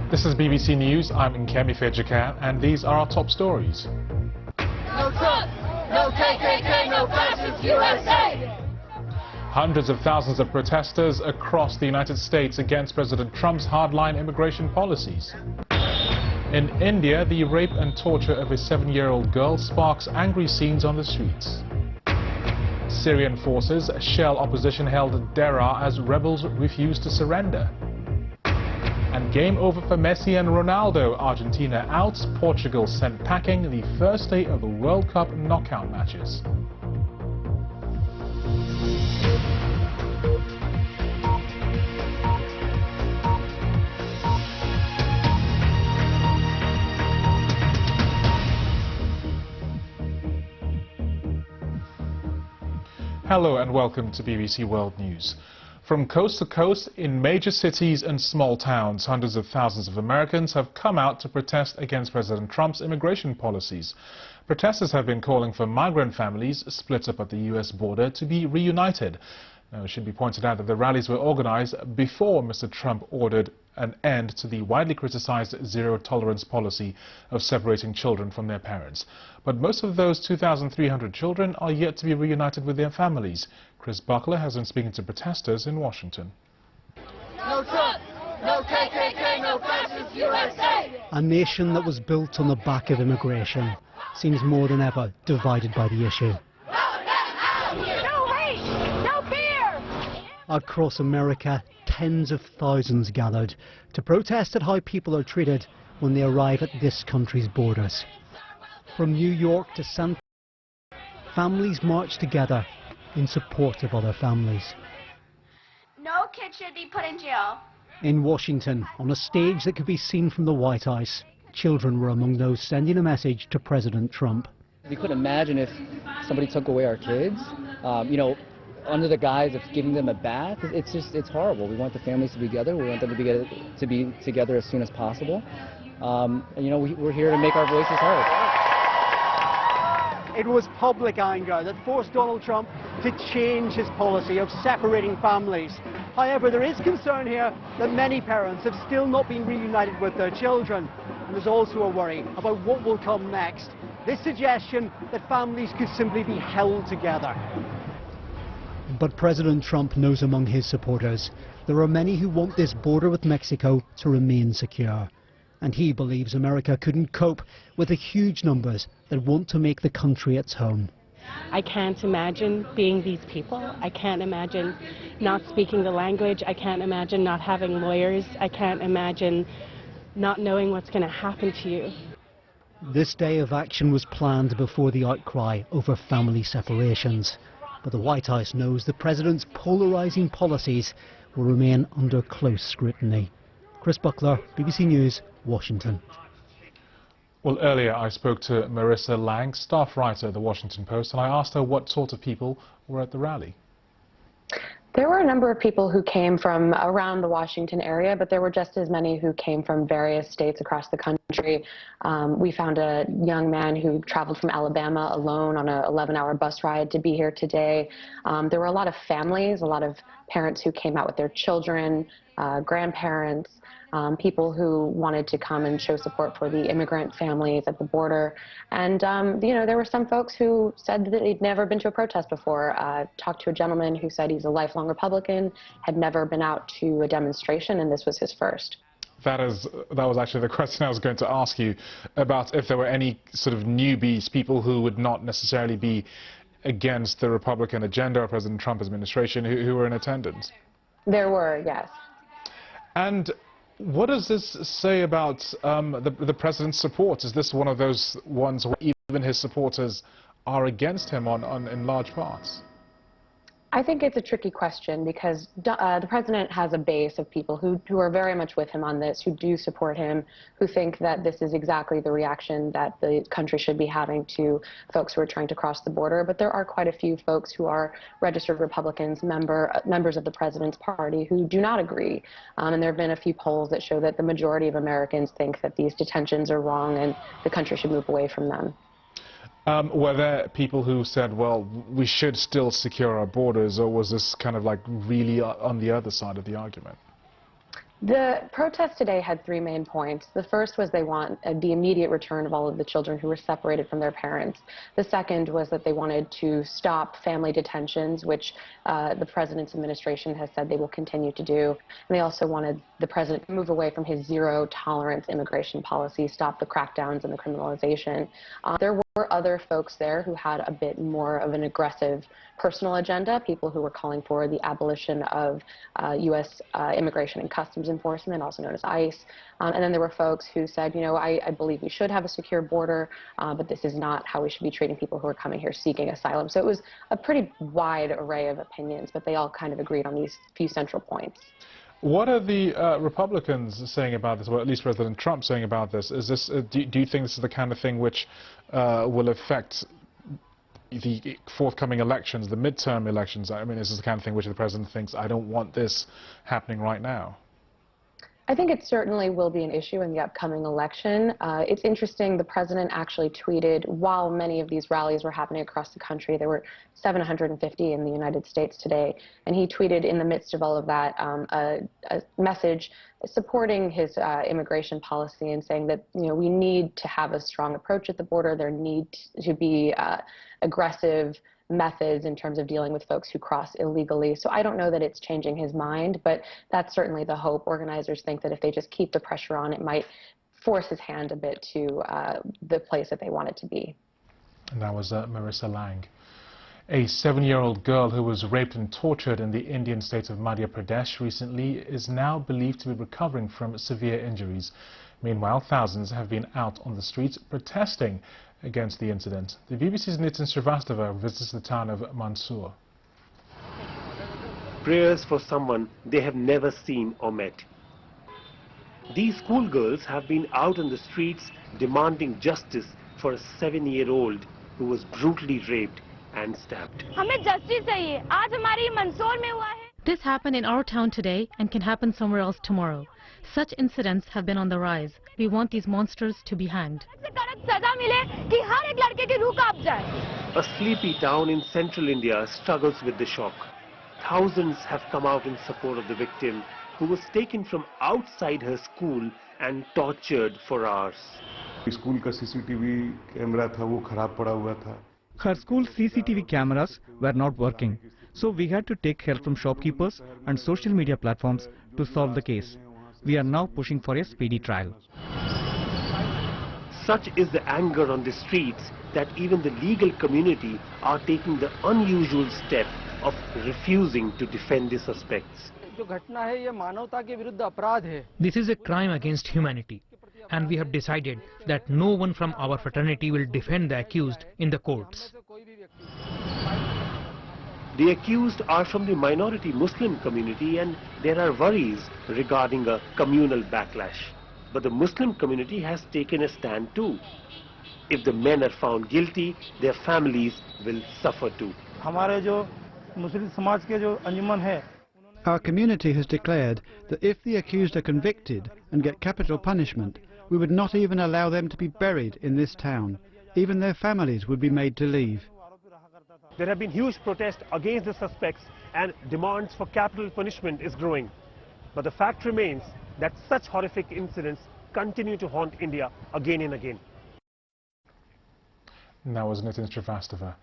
This is BBC News. I'm Nkemi Fejikan, and these are our top stories. No Trump, no KKK, no fascist USA! Hundreds of thousands of protesters across the United States against President Trump's hardline immigration policies. In India, the rape and torture of a 7-year-old girl sparks angry scenes on the streets. Syrian forces shell opposition held Deraa as rebels refuse to surrender. And game over for Messi and Ronaldo. Argentina out, Portugal sent packing the first day of the World Cup knockout matches. Hello and welcome to BBC World News. From coast to coast, in major cities and small towns, hundreds of thousands of Americans have come out to protest against President Trump's immigration policies. Protesters have been calling for migrant families split up at the U.S. border to be reunited. Now, it should be pointed out that the rallies were organized before Mr. Trump ordered an end to the widely criticized zero-tolerance policy of separating children from their parents. But most of those 2,300 children are yet to be reunited with their families. Chris Buckler has been speaking to protesters in Washington. No Trump, no KKK, no fascist USA! A nation that was built on the back of immigration seems more than ever divided by the issue. No hate, no fear! Across America, tens of thousands gathered to protest at how people are treated when they arrive at this country's borders. From New York to San Francisco, families march together in support of other families. No kid should be put in jail. In Washington, on a stage that could be seen from the White House, children were among those sending a message to President Trump. We couldn't imagine if somebody took away our kids, under the guise of giving them a bath. It's horrible. We want the families to be together. We want them to be together as soon as possible. We're here to make our voices heard. It was public anger that forced Donald Trump to change his policy of separating families. However, there is concern here that many parents have still not been reunited with their children. And there's also a worry about what will come next. This suggestion that families could simply be held together. But President Trump knows among his supporters there are many who want this border with Mexico to remain secure. And he believes America couldn't cope with the huge numbers that want to make the country its home. I can't imagine being these people. I can't imagine not speaking the language. I can't imagine not having lawyers. I can't imagine not knowing what's going to happen to you. This day of action was planned before the outcry over family separations. But the White House knows the president's polarizing policies will remain under close scrutiny. Chris Buckler, BBC News, Washington. Well, earlier I spoke to Marissa Lang, staff writer at The Washington Post, and I asked her what sort of people were at the rally. There were a number of people who came from around the Washington area, but there were just as many who came from various states across the country. We found a young man who traveled from Alabama alone on an 11-hour bus ride to be here today. There were a lot of families, a lot of parents who came out with their children, grandparents, people who wanted to come and show support for the immigrant families at the border. And, there were some folks who said that they'd never been to a protest before. Talked to a gentleman who said he's a lifelong Republican, had never been out to a demonstration, and this was his first. That was actually the question I was going to ask you about, if there were any sort of newbies, people who would not necessarily be against the Republican agenda or President Trump administration who were in attendance. There were, yes. And what does this say about the president's support? Is this one of those ones where even his supporters are against him in large parts? I think it's a tricky question because the president has a base of people who are very much with him on this, who do support him, who think that this is exactly the reaction that the country should be having to folks who are trying to cross the border. But there are quite a few folks who are registered Republicans, members of the president's party, who do not agree. And there have been a few polls that show that the majority of Americans think that these detentions are wrong and the country should move away from them. Were there people who said, well, we should still secure our borders, or was this kind of like really on the other side of the argument? The protest today had three main points. The first was they want the immediate return of all of the children who were separated from their parents. The second was that they wanted to stop family detentions, which the president's administration has said they will continue to do. And they also wanted the president to move away from his zero-tolerance immigration policy, stop the crackdowns and the criminalization. There were other folks there who had a bit more of an aggressive personal agenda, people who were calling for the abolition of U.S. Immigration and Customs Enforcement, also known as ICE. And then there were folks who said, you know, I believe we should have a secure border, but this is not how we should be treating people who are coming here seeking asylum. So it was a pretty wide array of opinions, but they all kind of agreed on these few central points. What are the Republicans saying about this, or at least President Trump saying about this? Is this do you think this is the kind of thing which will affect the forthcoming elections, the midterm elections? I mean, this is the kind of thing which the president thinks, I don't want this happening right now. I think it certainly will be an issue in the upcoming election. It's interesting, the president actually tweeted, while many of these rallies were happening across the country, there were 750 in the United States today, and he tweeted in the midst of all of that a message supporting his immigration policy and saying that, you know, we need to have a strong approach at the border. There need to be aggressive methods in terms of dealing with folks who cross illegally. So I don't know that it's changing his mind, but that's certainly the hope. Organizers think that if they just keep the pressure on, it might force his hand a bit to the place that they want it to be. And that was Marissa Lang. A 7-year-old girl who was raped and tortured in the Indian state of Madhya Pradesh recently is now believed to be recovering from severe injuries. Meanwhile, thousands have been out on the streets protesting against the incident. The BBC's Nitin Srivastava visits the town of Mandsaur. Prayers for someone they have never seen or met. These schoolgirls have been out on the streets demanding justice for a 7-year-old who was brutally raped and stabbed. This happened in our town today and can happen somewhere else tomorrow. Such incidents have been on the rise. We want these monsters to be hanged. A sleepy town in central India struggles with the shock. Thousands have come out in support of the victim, who was taken from outside her school and tortured for hours. School का CCTV camera था वो खराब पड़ा हुआ था. Her school CCTV cameras were not working, so we had to take help from shopkeepers and social media platforms to solve the case. We are now pushing for a speedy trial. Such is the anger on the streets that even the legal community are taking the unusual step of refusing to defend the suspects. This is a crime against humanity, and we have decided that no one from our fraternity will defend the accused in the courts. The accused are from the minority Muslim community, and there are worries regarding a communal backlash. But the Muslim community has taken a stand too. If the men are found guilty, their families will suffer too. Our community has declared that if the accused are convicted and get capital punishment, we would not even allow them to be buried in this town. Even their families would be made to leave. There have been huge protests against the suspects, and demands for capital punishment is growing. But the fact remains that such horrific incidents continue to haunt India again and again. And that was Nitin Srivastava.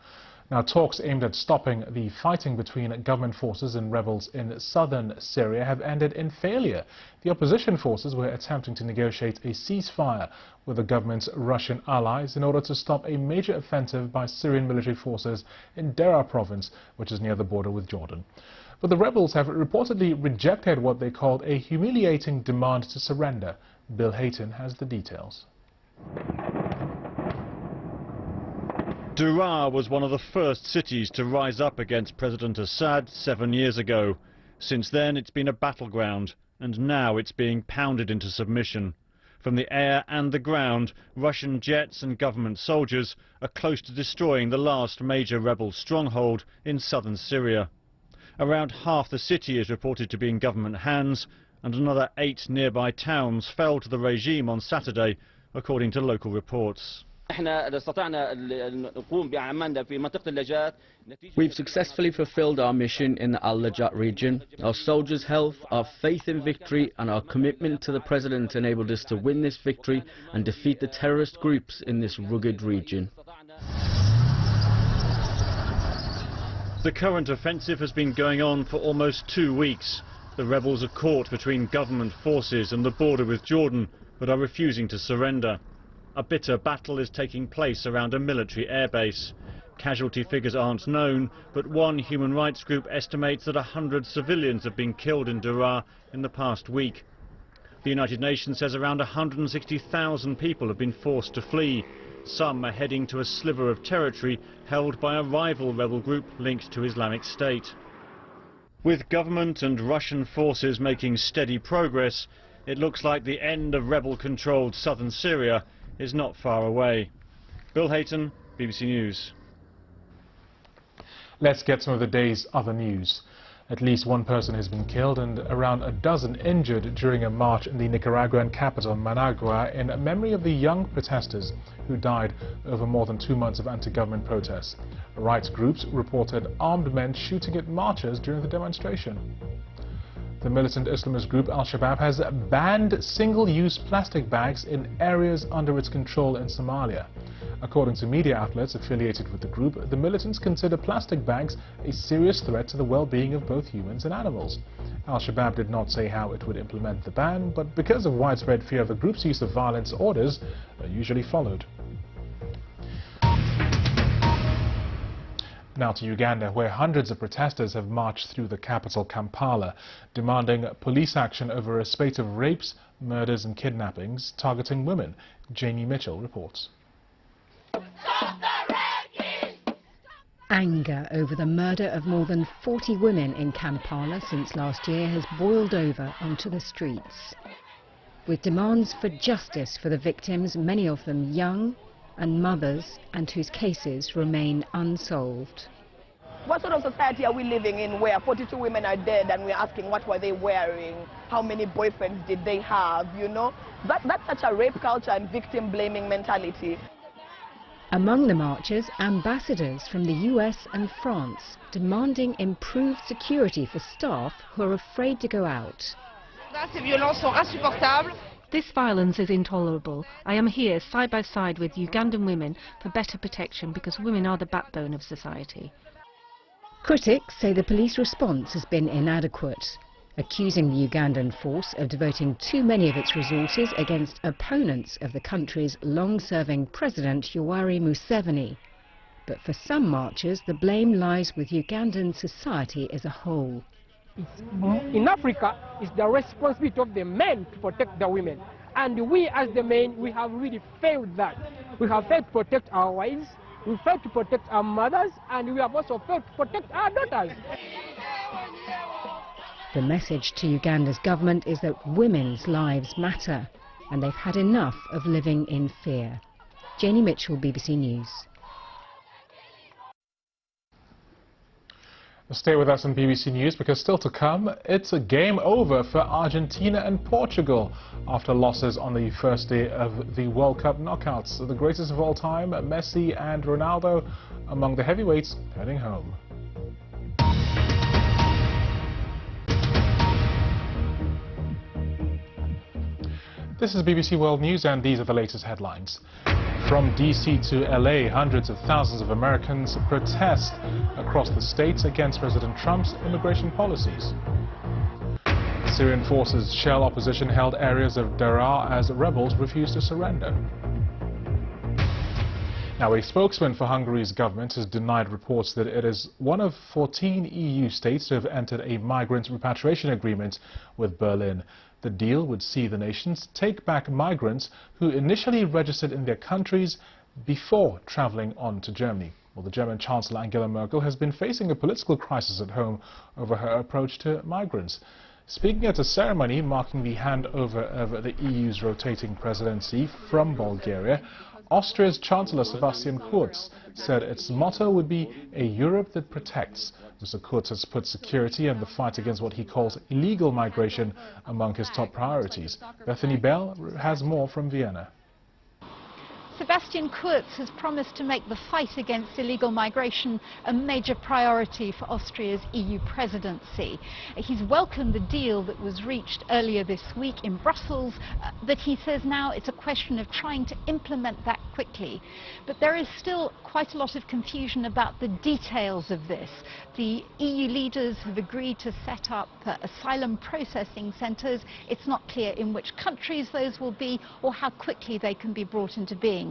Now, talks aimed at stopping the fighting between government forces and rebels in southern Syria have ended in failure. The opposition forces were attempting to negotiate a ceasefire with the government's Russian allies in order to stop a major offensive by Syrian military forces in Deraa province, which is near the border with Jordan. But the rebels have reportedly rejected what they called a humiliating demand to surrender. Bill Hayton has the details. Deraa was one of the first cities to rise up against President Assad 7 years ago. Since then, it's been a battleground, and now it's being pounded into submission. From the air and the ground, Russian jets and government soldiers are close to destroying the last major rebel stronghold in southern Syria. Around half the city is reported to be in government hands, and another 8 nearby towns fell to the regime on Saturday, according to local reports. We've successfully fulfilled our mission in the Al-Lajat region. Our soldiers' health, our faith in victory and our commitment to the President enabled us to win this victory and defeat the terrorist groups in this rugged region. The current offensive has been going on for almost 2 weeks. The rebels are caught between government forces and the border with Jordan, but are refusing to surrender. A bitter battle is taking place around a military airbase. Casualty figures aren't known, but one human rights group estimates that 100 civilians have been killed in Daraa in the past week. The United Nations says around 160,000 people have been forced to flee. Some are heading to a sliver of territory held by a rival rebel group linked to Islamic State. With government and Russian forces making steady progress, it looks like the end of rebel-controlled southern Syria is not far away. Bill Hayton, BBC News. Let's get some of the day's other news. At least one person has been killed and around a dozen injured during a march in the Nicaraguan capital, Managua, in memory of the young protesters who died over more than 2 months of anti-government protests. Rights groups reported armed men shooting at marchers during the demonstration. The militant Islamist group Al-Shabaab has banned single-use plastic bags in areas under its control in Somalia. According to media outlets affiliated with the group, the militants consider plastic bags a serious threat to the well-being of both humans and animals. Al-Shabaab did not say how it would implement the ban, but because of widespread fear of the group's use of violence, orders are usually followed. Now to Uganda, where hundreds of protesters have marched through the capital, Kampala, demanding police action over a spate of rapes, murders and kidnappings targeting women. Jamie Mitchell reports. Anger over the murder of more than 40 women in Kampala since last year has boiled over onto the streets, with demands for justice for the victims, many of them young, and mothers, and whose cases remain unsolved. What sort of society are we living in where 42 women are dead and we're asking what were they wearing, how many boyfriends did they have, you know? That's such a rape culture and victim blaming mentality. Among the marchers, ambassadors from the US and France, demanding improved security for staff who are afraid to go out. This violence is intolerable. I am here side by side with Ugandan women for better protection because women are the backbone of society. Critics say the police response has been inadequate, accusing the Ugandan force of devoting too many of its resources against opponents of the country's long-serving President Yoweri Museveni. But for some marchers, the blame lies with Ugandan society as a whole. In Africa, it's the responsibility of the men to protect the women. And we as the men, we have really failed that. We have failed to protect our wives, we failed to protect our mothers, and we have also failed to protect our daughters. The message to Uganda's government is that women's lives matter, and they've had enough of living in fear. Janie Mitchell, BBC News. Stay with us on BBC News because still to come, it's a game over for Argentina and Portugal after losses on the first day of the World Cup knockouts. The greatest of all time, Messi and Ronaldo, among the heavyweights heading home. This is BBC World News and these are the latest headlines. From DC to LA, hundreds of thousands of Americans protest across the states against President Trump's immigration policies. Syrian forces shell opposition-held areas of Daraa as rebels refuse to surrender. Now, a spokesman for Hungary's government has denied reports that it is one of 14 EU states to have entered a migrant repatriation agreement with Berlin. The deal would see the nations take back migrants who initially registered in their countries before traveling on to Germany. Well, the German Chancellor Angela Merkel has been facing a political crisis at home over her approach to migrants. Speaking at a ceremony marking the handover of the EU's rotating presidency from Bulgaria, Austria's Chancellor Sebastian Kurz said its motto would be a Europe that protects. Mr. Kurz has put security and the fight against what he calls illegal migration among his top priorities. Bethany Bell has more from Vienna. Sebastian Kurz has promised to make the fight against illegal migration a major priority for Austria's EU presidency. He's welcomed the deal that was reached earlier this week in Brussels, but he says now it's a question of trying to implement that quickly. But there is still quite a lot of confusion about the details of this. The EU leaders have agreed to set up asylum processing centres. It's not clear in which countries those will be or how quickly they can be brought into being.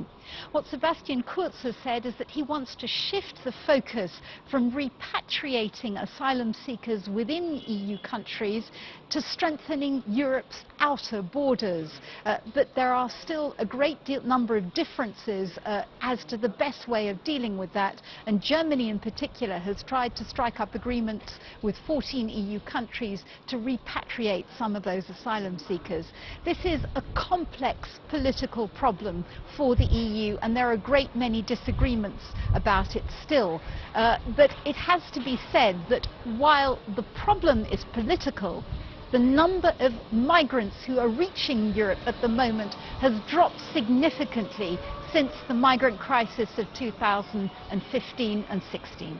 What Sebastian Kurz has said is that he wants to shift the focus from repatriating asylum seekers within EU countries to strengthening Europe's outer borders. But there are still a great number of differences as to the best way of dealing with that, and Germany in particular has tried to strike up agreements with 14 EU countries to repatriate some of those asylum seekers. This is a complex political problem for the EU, and there are a great many disagreements about it still. But it has to be said that while the problem is political, the number of migrants who are reaching Europe at the moment has dropped significantly since the migrant crisis of 2015 and 16.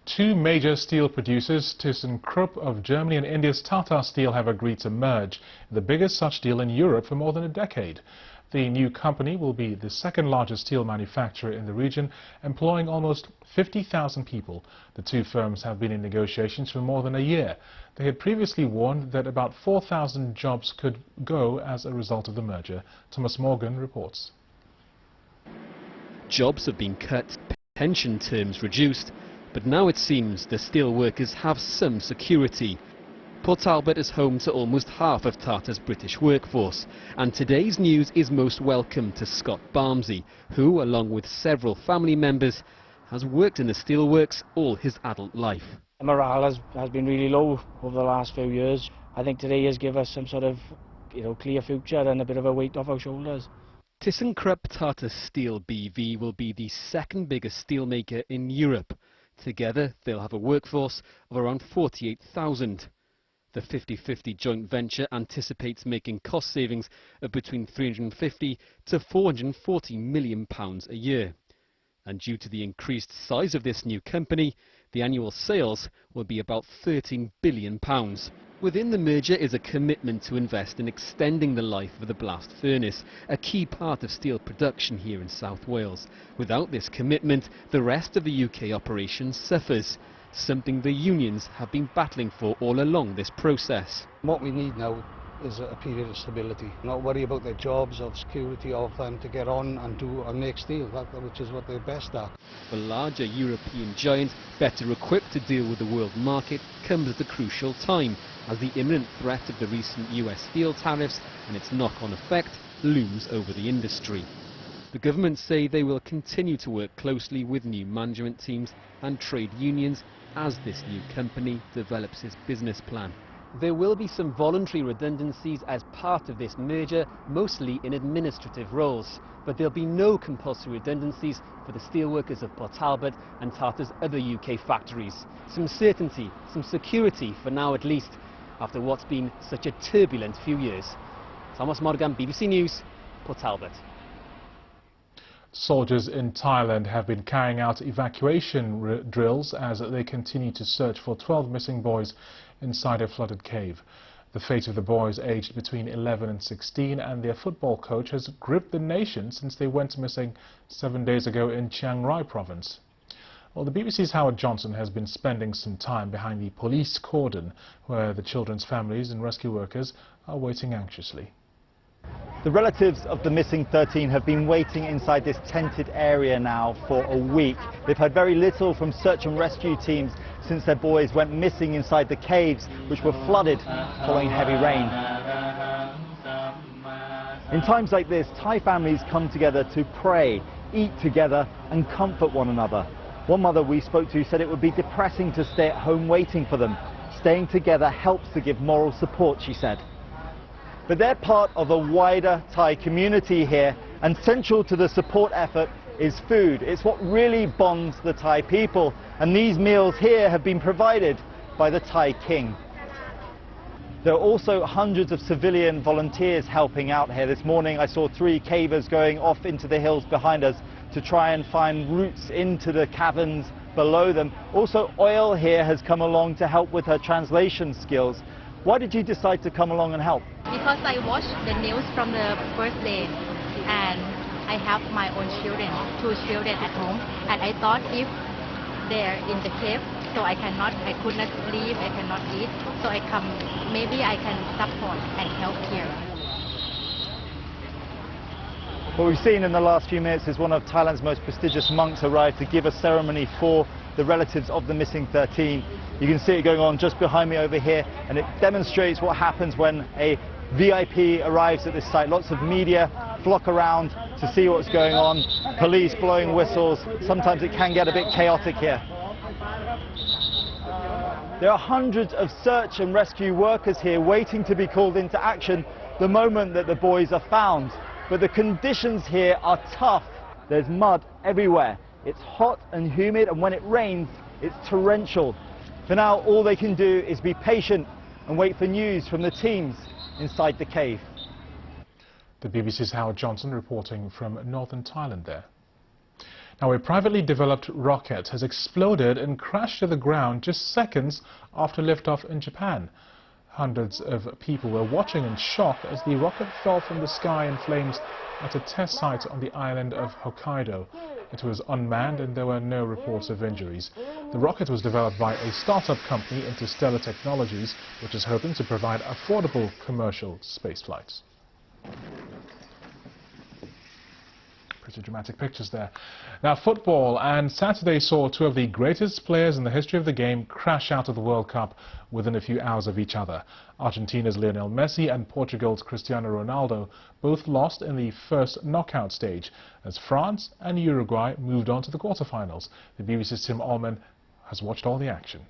Two major steel producers, ThyssenKrupp of Germany and India's Tata Steel, have agreed to merge, the biggest such deal in Europe for more than a decade. The new company will be the second largest steel manufacturer in the region, employing almost 50,000 people. The two firms have been in negotiations for more than a year. They had previously warned that about 4,000 jobs could go as a result of the merger. Thomas Morgan reports. Jobs have been cut, pension terms reduced, but now it seems the steel workers have some security. Port Talbot is home to almost half of Tata's British workforce, and today's news is most welcome to Scott Barmsey, who, along with several family members, has worked in the steelworks all his adult life. Morale has been really low over the last few years. I think today has given us some sort of, clear future and a bit of a weight off our shoulders. ThyssenKrupp Tata Steel BV will be the second biggest steelmaker in Europe. Together, they'll have a workforce of around 48,000. The 50-50 joint venture anticipates making cost savings of between £350 to £440 million a year. And due to the increased size of this new company, the annual sales will be about £13 billion. Within the merger is a commitment to invest in extending the life of the blast furnace, a key part of steel production here in South Wales. Without this commitment, the rest of the UK operation suffers, something the unions have been battling for all along this process. What we need now is a period of stability, not worry about their jobs or security of them to get on and make steel, which is what they're best at. The larger European giant, better equipped to deal with the world market, comes at a crucial time, as the imminent threat of the recent US steel tariffs and its knock-on effect looms over the industry. The government say they will continue to work closely with new management teams and trade unions as this new company develops its business plan. There will be some voluntary redundancies as part of this merger, mostly in administrative roles, but there'll be no compulsory redundancies for the steelworkers of Port Talbot and Tata's other UK factories. Some certainty, some security for now at least, after what's been such a turbulent few years. Thomas Morgan, BBC News, Port Talbot. Soldiers in Thailand have been carrying out evacuation drills as they continue to search for 12 missing boys inside a flooded cave. The fate of the boys aged between 11 and 16 and their football coach has gripped the nation since they went missing 7 days ago in Chiang Rai province. Well, the BBC's Howard Johnson has been spending some time behind the police cordon where the children's families and rescue workers are waiting anxiously. The relatives of the missing 13 have been waiting inside this tented area now for a week. They've heard very little from search and rescue teams since their boys went missing inside the caves, which were flooded following heavy rain. In times like this, Thai families come together to pray, eat together and comfort one another. One mother we spoke to said it would be depressing to stay at home waiting for them. Staying together helps to give moral support, she said. But they're part of a wider Thai community here, and central to the support effort is food. It's what really bonds the Thai people, and these meals here have been provided by the Thai king. There are also hundreds of civilian volunteers helping out here. This morning I saw 3 cavers going off into the hills behind us to try and find routes into the caverns below them. Also, Oil here has come along to help with her translation skills. Why did you decide to come along and help? Because I watched the news from the first day, and I have my own children, 2 children at home, and I thought if they're in the cave, so I could not sleep, I cannot eat, so I come, maybe I can support and help here. What we've seen in the last few minutes is one of Thailand's most prestigious monks arrive to give a ceremony for the relatives of the missing 13. You can see it going on just behind me over here, and it demonstrates what happens when a VIP arrives at this site. Lots of media flock around to see what's going on, police blowing whistles. Sometimes it can get a bit chaotic here. There are hundreds of search and rescue workers here waiting to be called into action the moment that the boys are found. But the conditions here are tough. There's mud everywhere. It's hot and humid, and when it rains, it's torrential. For now, all they can do is be patient and wait for news from the teams inside the cave. The BBC's Howard Johnson reporting from northern Thailand there. Now, a privately developed rocket has exploded and crashed to the ground just seconds after liftoff in Japan. Hundreds of people were watching in shock as the rocket fell from the sky in flames at a test site on the island of Hokkaido. It was unmanned and there were no reports of injuries. The rocket was developed by a startup company, Interstellar Technologies, which is hoping to provide affordable commercial space flights. Pretty dramatic pictures there. Now, football, and Saturday saw 2 of the greatest players in the history of the game crash out of the World Cup within a few hours of each other. Argentina's Lionel Messi and Portugal's Cristiano Ronaldo both lost in the first knockout stage as France and Uruguay moved on to the quarterfinals. The BBC's Tim Allman has watched all the action.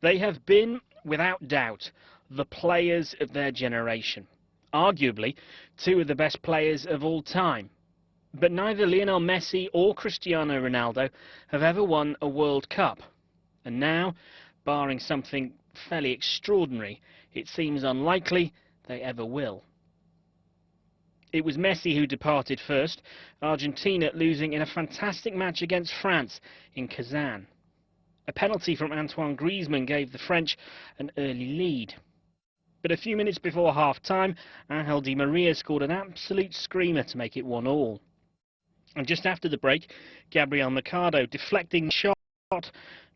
They have been, without doubt, the players of their generation. Arguably, 2 of the best players of all time. But neither Lionel Messi or Cristiano Ronaldo have ever won a World Cup. And now, barring something fairly extraordinary, it seems unlikely they ever will. It was Messi who departed first, Argentina losing in a fantastic match against France in Kazan. A penalty from Antoine Griezmann gave the French an early lead. But a few minutes before half-time, Angel Di Maria scored an absolute screamer to make it 1-1. And just after the break, Gabriel Mercado deflecting shot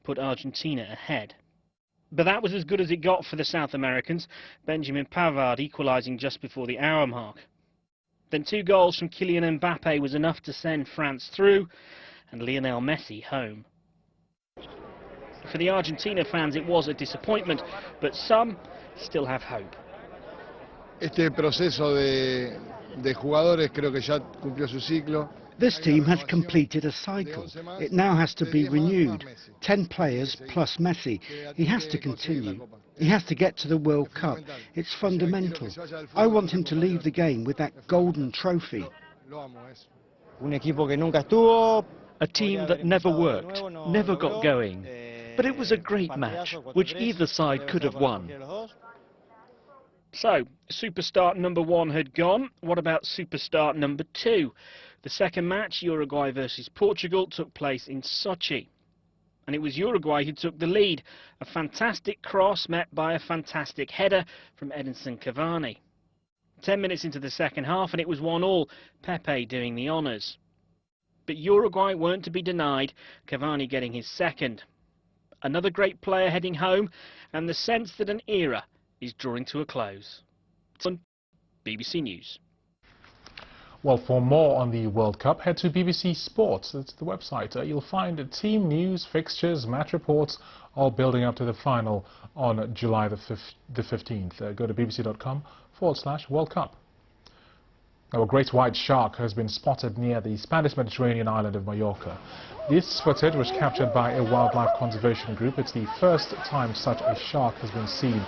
put Argentina ahead. But that was as good as it got for the South Americans, Benjamin Pavard equalising just before the hour mark. Then 2 goals from Kylian Mbappe was enough to send France through and Lionel Messi home. For the Argentina fans it was a disappointment, but some still have hope. Este proceso de jugadores creo que ya cumplió su ciclo. This team has completed a cycle. It now has to be renewed. 10 players plus Messi. He has to continue. He has to get to the World Cup. It's fundamental. I want him to leave the game with that golden trophy. A team that never worked, never got going. But it was a great match, which either side could have won. So, superstar number 1 had gone. What about superstar number 2? The second match, Uruguay versus Portugal, took place in Sochi. And it was Uruguay who took the lead. A fantastic cross met by a fantastic header from Edinson Cavani. 10 minutes into the second half and it was 1-1, Pepe doing the honours. But Uruguay weren't to be denied, Cavani getting his second. Another great player heading home, and the sense that an era is drawing to a close. BBC News. Well, for more on the World Cup, head to BBC Sports. That's the website. You'll find team news, fixtures, match reports, all building up to the final on July the 15th. Go to bbc.com/World Cup. Now, a great white shark has been spotted near the Spanish Mediterranean island of Mallorca. This footage was captured by a wildlife conservation group. It's the first time such a shark has been seen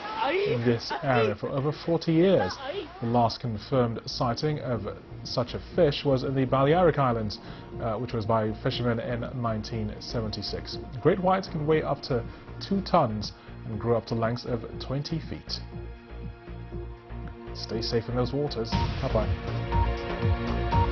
in this area for over 40 years. The last confirmed sighting of such a fish was in the Balearic Islands, which was by fishermen in 1976. Great whites can weigh up to 2 tons and grew up to lengths of 20 feet. Stay safe in those waters. Bye-bye.